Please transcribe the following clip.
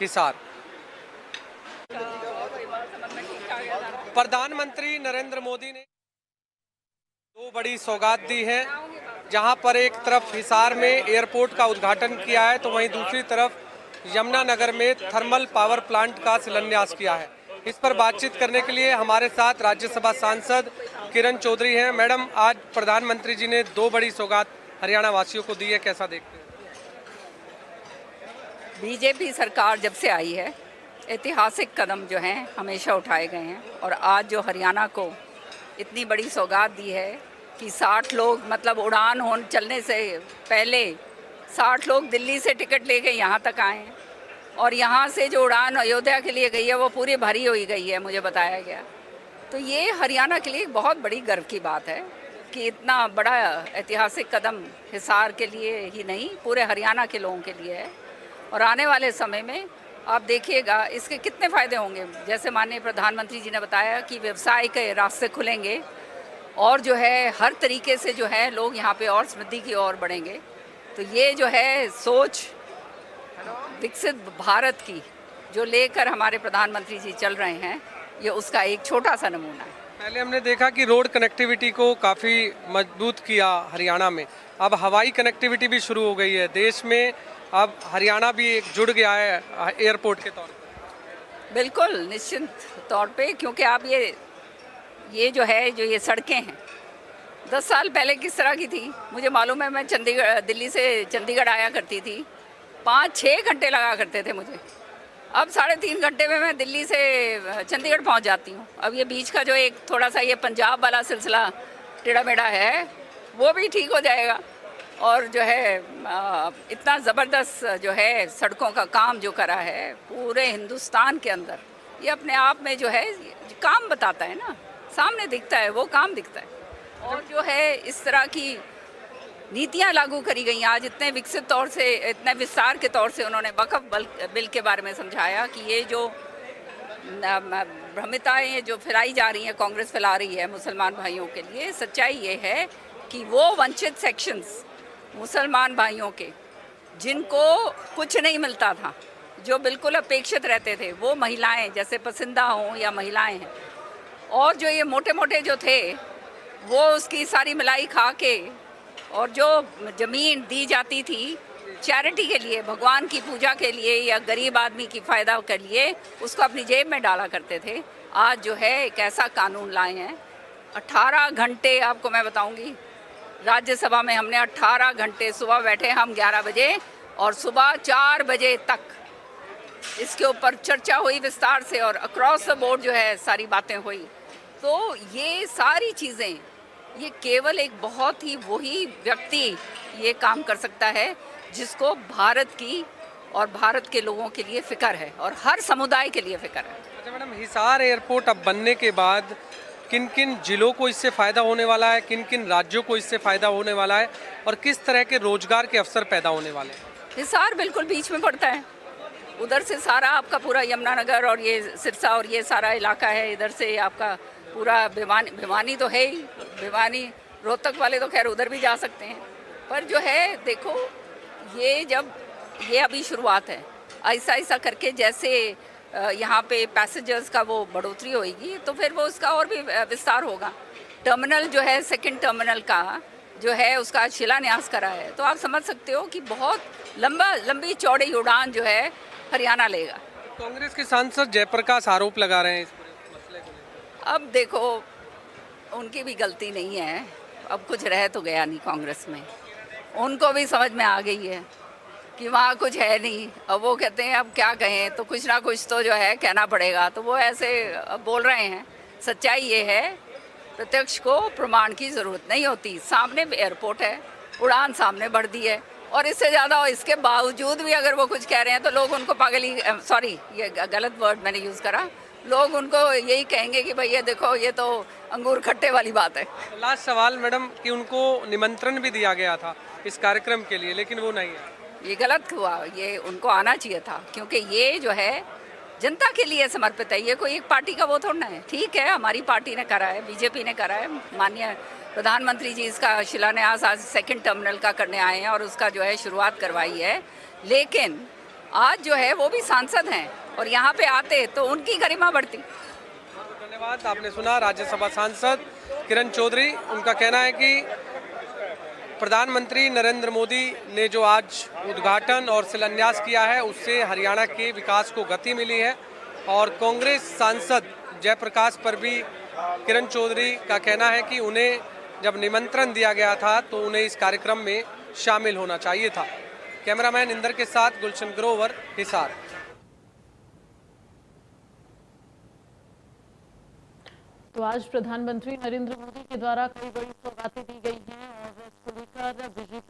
हिसार। प्रधानमंत्री नरेंद्र मोदी ने दो बड़ी सौगात दी है, जहां पर एक तरफ हिसार में एयरपोर्ट का उद्घाटन किया है, तो वहीं दूसरी तरफ यमुनानगर में थर्मल पावर प्लांट का शिलान्यास किया है। इस पर बातचीत करने के लिए हमारे साथ राज्यसभा सांसद किरण चौधरी हैं। मैडम, आज प्रधानमंत्री जी ने दो बड़ी सौगात हरियाणा वासियों को दी है, कैसा देखते हैं? बीजेपी सरकार जब से आई है, ऐतिहासिक कदम जो हैं हमेशा उठाए गए हैं, और आज जो हरियाणा को इतनी बड़ी सौगात दी है कि 60 लोग, मतलब उड़ान चलने से पहले 60 लोग दिल्ली से टिकट लेके यहाँ तक आए हैं, और यहाँ से जो उड़ान अयोध्या के लिए गई है वो पूरी भरी हुई गई है, मुझे बताया गया। तो ये हरियाणा के लिए बहुत बड़ी गर्व की बात है कि इतना बड़ा ऐतिहासिक कदम हिसार के लिए ही नहीं, पूरे हरियाणा के लोगों के लिए है। और आने वाले समय में आप देखिएगा इसके कितने फ़ायदे होंगे। जैसे माननीय प्रधानमंत्री जी ने बताया कि व्यवसाय के रास्ते खुलेंगे, और जो है हर तरीके से जो है लोग यहाँ पे और समृद्धि की ओर बढ़ेंगे। तो ये जो है सोच विकसित भारत की जो लेकर हमारे प्रधानमंत्री जी चल रहे हैं, ये उसका एक छोटा सा नमूना है। पहले हमने देखा कि रोड कनेक्टिविटी को काफ़ी मजबूत किया हरियाणा में, अब हवाई कनेक्टिविटी भी शुरू हो गई है देश में। अब हरियाणा भी एक जुड़ गया है एयरपोर्ट के तौर पर। बिल्कुल निश्चित तौर पे, क्योंकि आप ये जो है जो ये सड़कें हैं 10 साल पहले किस तरह की थी मुझे मालूम है। मैं दिल्ली से चंडीगढ़ आया करती थी, 5-6 घंटे लगा करते थे मुझे। अब 3.5 घंटे में मैं दिल्ली से चंडीगढ़ पहुंच जाती हूं। अब ये बीच का जो एक थोड़ा सा ये पंजाब वाला सिलसिला टेढ़ा मेढ़ा है वो भी ठीक हो जाएगा। और जो है इतना ज़बरदस्त जो है सड़कों का काम जो करा है पूरे हिंदुस्तान के अंदर, ये अपने आप में जो है काम बताता है ना, सामने दिखता है वो काम दिखता है। और जो है इस तरह की नीतियां लागू करी गई। आज इतने विकसित तौर से, इतने विस्तार के तौर से उन्होंने वक्फ बिल के बारे में समझाया कि ये जो भ्रमिताएं जो फैलाई जा रही हैं, कांग्रेस फैला रही है मुसलमान भाइयों के लिए, सच्चाई ये है कि वो वंचित सेक्शंस मुसलमान भाइयों के जिनको कुछ नहीं मिलता था, जो बिल्कुल अपेक्षित रहते थे, वो महिलाएं जैसे पसंदा हों या महिलाएं हैं, और जो ये मोटे मोटे जो थे वो उसकी सारी मलाई खा के, और जो ज़मीन दी जाती थी चैरिटी के लिए, भगवान की पूजा के लिए या गरीब आदमी की फ़ायदा के लिए, उसको अपनी जेब में डाला करते थे। आज जो है एक ऐसा कानून लाए हैं, 18 घंटे आपको मैं बताऊंगी, राज्यसभा में हमने 18 घंटे, सुबह बैठे हम 11 बजे और सुबह 4 बजे तक इसके ऊपर चर्चा हुई विस्तार से, और अक्रॉस द बोर्ड जो है सारी बातें हुई। तो ये सारी चीज़ें, ये केवल एक बहुत ही वही व्यक्ति ये काम कर सकता है जिसको भारत की और भारत के लोगों के लिए फ़िक्र है, और हर समुदाय के लिए फ़िक्र है। अच्छा मैडम, हिसार एयरपोर्ट अब बनने के बाद किन किन जिलों को इससे फ़ायदा होने वाला है, किन किन राज्यों को इससे फ़ायदा होने वाला है, और किस तरह के रोजगार के अवसर पैदा होने वाले हैं? हिसार बिल्कुल बीच में पड़ता है, उधर से सारा आपका पूरा यमुनानगर और ये सिरसा और ये सारा इलाका है, इधर से आपका पूरा भिवानी तो है ही, भिवानी रोहतक वाले तो खैर उधर भी जा सकते हैं। पर जो है देखो, ये अभी शुरुआत है, ऐसा ऐसा करके जैसे यहाँ पे पैसेंजर्स का वो बढ़ोतरी होगी तो फिर वो उसका और भी विस्तार होगा। टर्मिनल जो है, सेकंड टर्मिनल का जो है उसका शिलान्यास करा है, तो आप समझ सकते हो कि बहुत लंबी चौड़ी उड़ान जो है हरियाणा लेगा। कांग्रेस के सांसद जयप्रकाश आरोप लगा रहे हैं इस पूरे मसले को लेकर। अब देखो, उनकी भी गलती नहीं है, अब कुछ रह तो गया नहीं कांग्रेस में, उनको भी समझ में आ गई है कि वहाँ कुछ है नहीं। अब वो कहते हैं अब क्या कहें, तो कुछ ना कुछ तो जो है कहना पड़ेगा, तो वो ऐसे बोल रहे हैं। सच्चाई ये है, प्रत्यक्ष को प्रमाण की ज़रूरत नहीं होती। सामने एयरपोर्ट है, उड़ान सामने बढ़ दी है, और इससे ज़्यादा, इसके बावजूद भी अगर वो कुछ कह रहे हैं तो लोग उनको पागल ही, सॉरी ये गलत वर्ड मैंने यूज़ करा, लोग उनको यही कहेंगे कि भाई ये देखो ये तो अंगूर खट्टे वाली बात है। लास्ट सवाल मैडम, कि उनको निमंत्रण भी दिया गया था इस कार्यक्रम के लिए, लेकिन वो नहीं है। ये गलत हुआ, ये उनको आना चाहिए था, क्योंकि ये जो है जनता के लिए समर्पित है, ये कोई एक पार्टी का वो थोड़ा है। ठीक है, हमारी पार्टी ने करा है, बीजेपी ने करा है, माननीय प्रधानमंत्री जी इसका शिलान्यास आज सेकंड टर्मिनल का करने आए हैं और उसका जो है शुरुआत करवाई है, लेकिन आज जो है वो भी सांसद हैं और यहाँ पे आते तो उनकी गरिमा बढ़ती। धन्यवाद। आपने सुना राज्यसभा सांसद किरण चौधरी, उनका कहना है कि प्रधानमंत्री नरेंद्र मोदी ने जो आज उद्घाटन और शिलान्यास किया है उससे हरियाणा के विकास को गति मिली है। और कांग्रेस सांसद जयप्रकाश पर भी किरण चौधरी का कहना है कि उन्हें जब निमंत्रण दिया गया था तो उन्हें इस कार्यक्रम में शामिल होना चाहिए था। कैमरामैन इंदर के साथ गुलशन ग्रोवर, हिसार। तो आज प्रधानमंत्री नरेंद्र मोदी के द्वारा कई बड़ी सौगातें दी गई हैं और इसको लेकर बीजेपी